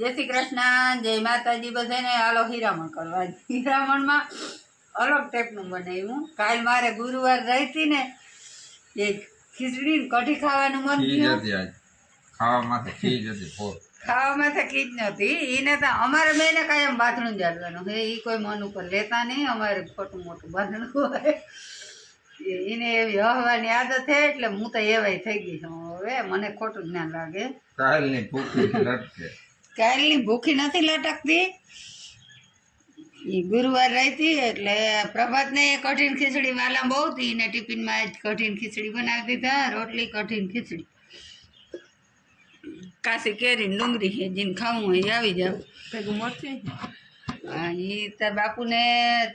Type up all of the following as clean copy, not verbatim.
જય શ્રી કૃષ્ણ, જય માતાજી બધાને. હાલો હીરામણ કરવા. હીરામણમાં અલગ ટાઈપનું બનાવ્યું. કાલ મારે ગુરુવાર રહી હતી ને, એ ખીચડી કઢી ખાવાનું મન થયું. ખાવામાં તો ખીચ નથી. એને તો અમારે બેને કાયમ બાથણું જાળવાનું હે. એ કોઈ મન ઉપર લેતા નહીં. અમારે ખોટું મોટું બાથણું હોય. એને એવી હવાની આદત છે એટલે હું તો એવાય થઈ ગઈ છું. હવે મને ખોટું જ્ઞાન લાગે. કાલની ભૂખી નથી લટકતી. એ ગુરુવાર રહી હતી એટલે પ્રભાતને કઠિન ખીચડી વાલા બહુ હતી ને ટિફિનમાં જ કઠિન ખીચડી બનાવી દીધા. રોટલી કઠિન ખીચડી, કાશી કેરી ડુંગળી છે. જેને ખાવું હોય આવી જાવ. ભેગું મળશે. હા, એ તાર બાપુને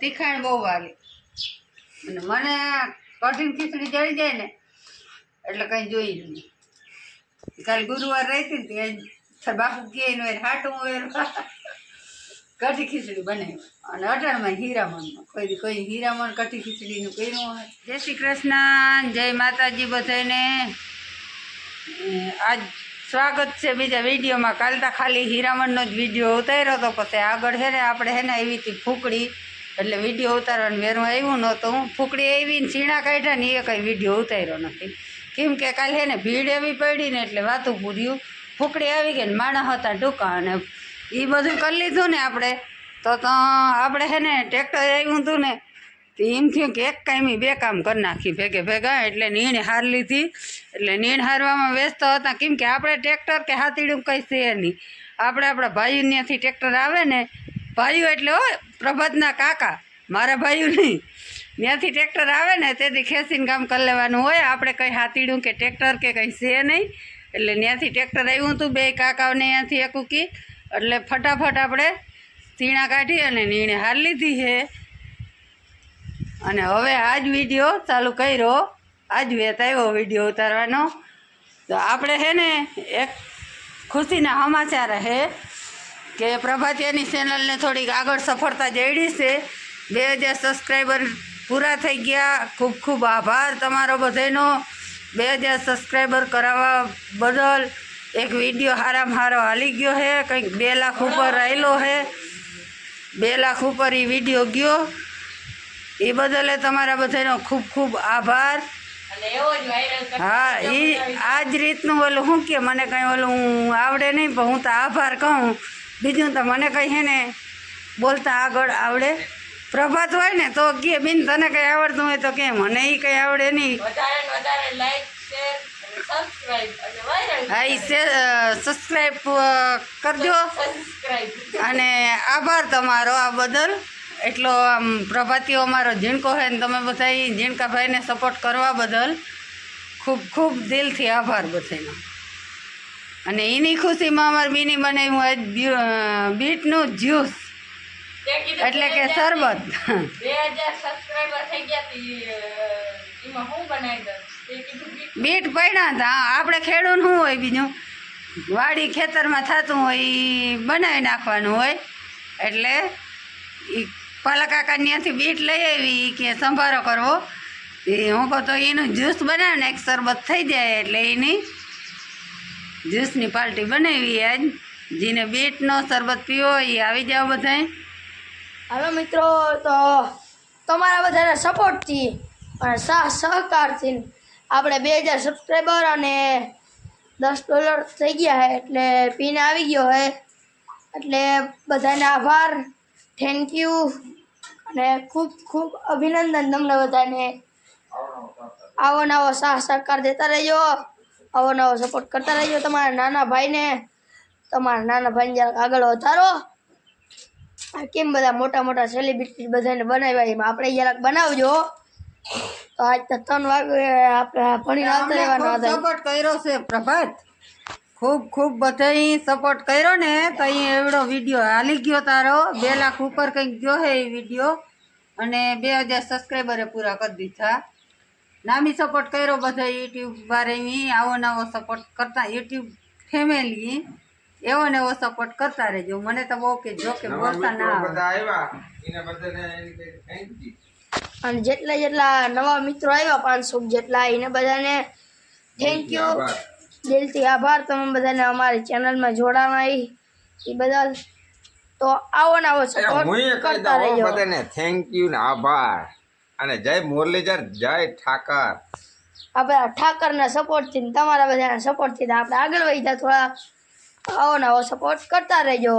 તીખાણ બહુ વાગે અને મને કઠિન ખીચડી જળી જાય ને એટલે કંઈ જોઈ નહીં. કાલે ગુરુવાર રહી હતી ને ત્યાં બાપુ કે હાટું હોય કઢી ખીચડી બનાવી અને અટાણમાં હીરામણમાં કોઈ હીરામણ કઢી ખીચડીનું કર્યું હોય. જય શ્રી કૃષ્ણ, જય માતાજી બધાને. આજ સ્વાગત છે બીજા વિડીયોમાં. કાલ તો ખાલી હીરામણનો જ વિડીયો ઉતાર્યો હતો. પછી આગળ છે ને આપણે છે ને એવી હતી ફૂકડી એટલે વિડીયો ઉતારવાનું વેરું આવ્યું નહોતું. ફૂકડી આવીને છીણા કાઢ્યા ને એ કંઈ વિડીયો ઉતાર્યો નથી. કેમ કે કાલે છે ને ભીડ એવી પડી ને એટલે વાતું પૂર્યું. ફૂકડી આવી ગઈ ને માણસ હતા ટૂંકા અને એ બધું કરી લીધું ને આપણે તો આપણે છે ને ટ્રેક્ટર આવ્યું હતું ને તો એમ થયું કે એક કાયમી બે કામ કરી નાખી ભેગા. એટલે નીણ હાર લીધી. એટલે નીણ હારવામાં વ્યસ્ત હતા. કેમ કે આપણે ટ્રેક્ટર કે હાથીડું કંઈ છે નહીં. આપણે આપણા ભાઈઓ ત્યાંથી ટ્રેક્ટર આવે ને, ભાઈઓ એટલે હોય પ્રભાતના કાકા, મારા ભાઈઓ નહીં. ત્યાંથી ટ્રેક્ટર આવે ને તેથી ખેંચીને કામ કરી લેવાનું હોય. આપણે કંઈ હાથીડું કે ટ્રેક્ટર કે કંઈ છે નહીં. એટલે ત્યાંથી ટ્રેક્ટર આવ્યું હતું બે કાકાઓને ત્યાંથી એકુકી. એટલે ફટાફટ આપણે સીણા કાઢી અને નીણે હાર લીધી છે. અને હવે આજ વિડીયો ચાલુ કર્યો. આજ વેત આવ્યો વિડીયો ઉતારવાનો. તો આપણે છે ને એક ખુશીના સમાચાર છે કે પ્રભાતિયાની ચેનલને થોડીક આગળ સફળતા જડી છે. 2000 સબસ્ક્રાઈબર પૂરા થઈ ગયા. ખૂબ ખૂબ આભાર તમારો બધાનો. 2000 સબસ્ક્રાઈબર કરાવવા બદલ. એક વિડીયો હારામાં હારો હાલી ગયો છે. કંઈક 2 લાખ ઉપર રહેલો છે. 2 લાખ ઉપર એ વિડીયો ગયો. એ બદલે તમારા બધાનો ખૂબ ખૂબ આભાર. હા, એ આ જ રીતનું ઓલું શું કે મને કંઈ ઓલું આવડે નહીં પણ હું તો આભાર કહું. બીજું તો મને કંઈ છે ને બોલતા આગળ આવડે. પ્રભાત હોય ને તો કે બેન તને કંઈ આવડતું હોય તો કે મને એ કંઈ આવડે નહીં. હા, એ સબસ્ક્રાઈબ કરજો અને આભાર તમારો આ બદલ. એટલો આમ પ્રભાતીઓ અમારો ઝીણકો છે ને તમે બધા ઝીણકાભાઈને સપોર્ટ કરવા બદલ ખૂબ ખૂબ દિલથી આભાર બધાનો. અને એની ખુશીમાં અમારે બીની બનાવ્યું બીટનું જ્યુસ એટલે કે શરબત. બીટ પડ્યા હતા. આપણે ખેડૂત શું હોય બીજું વાડી ખેતરમાં થતું હોય એ બનાવી નાખવાનું હોય. એટલે એ પાલા કાકા ત્યાંથી બીટ લઈ આવી કે સંભારો કરવો. એ હું કહું તો એનું જ્યુસ બનાવે ને એક શરબત થઈ જાય. એટલે એની જ્યુસની પાર્ટી બનાવી આજ. જેને બીટનો શરબત પીવો એ આવી જાઓ બધાય. હાલો મિત્રો, તો તમારા બધાના સપોર્ટથી અને સહકારથી આપણે 2000 સબસ્ક્રાઈબર અને $10 થઈ ગયા છે. એટલે પીને આવી ગયો છે. એટલે બધાને આભાર, થેન્ક યુ અને ખૂબ ખૂબ અભિનંદન તમને બધાને. આવો નવો સહકાર દેતા રહેજો. આવો નવો સપોર્ટ કરતા રહેજો. તમારા નાના ભાઈને જરાક આગળ વધારો. કેમ બધા મોટા મોટા સેલિબ્રિટી બધાને બનાવ્યા એમાં આપણે જરાક બનાવજો. તો આજ તો 3 વાગે આપણે ભણીને આવતા રહેવાના હતા. સપોર્ટ કર્યો છે પ્રભાત. ખૂબ ખૂબ બધાય સપોર્ટ કર્યો ને તો અહીંયા એવડો વિડીયો હાલી ગયો તારો. 2 લાખ ઉપર કંઈક ગયો છે એ વિડીયો. અને 2000 સબસ્ક્રાઈબરે પૂરા કરી દીધા. નામી સપોર્ટ કર્યો બધા યુટ્યુબ વારે. આવો નવો સપોર્ટ કરતા યુટ્યુબ ફેમિલી એવો ને એવો સપોર્ટ કરતા રહેજો. મને તો બહુ કે જો કે બોલતા ના આવે. અને જેટલા નવા મિત્રો આવ્યા 500 જેટલા એને બધાને થેન્ક યુ, દિલથી આભાર. તમે બધાને અમારી ચેનલમાં જોડાવા. એ બદલ તો આવો ને આવો હું સપોર્ટ કહી કરતા દઉં રહેજો. બધાને થેન્ક યુ ને આભાર અને જય મુરલીધર જય ઠાકર. આપણે ઠાકરના સપોર્ટથી ને તમારા બધાના સપોર્ટથી આપણે આગળ વધ્યા થોડા આવો ને આવો સપોર્ટ કરતા રહેજો.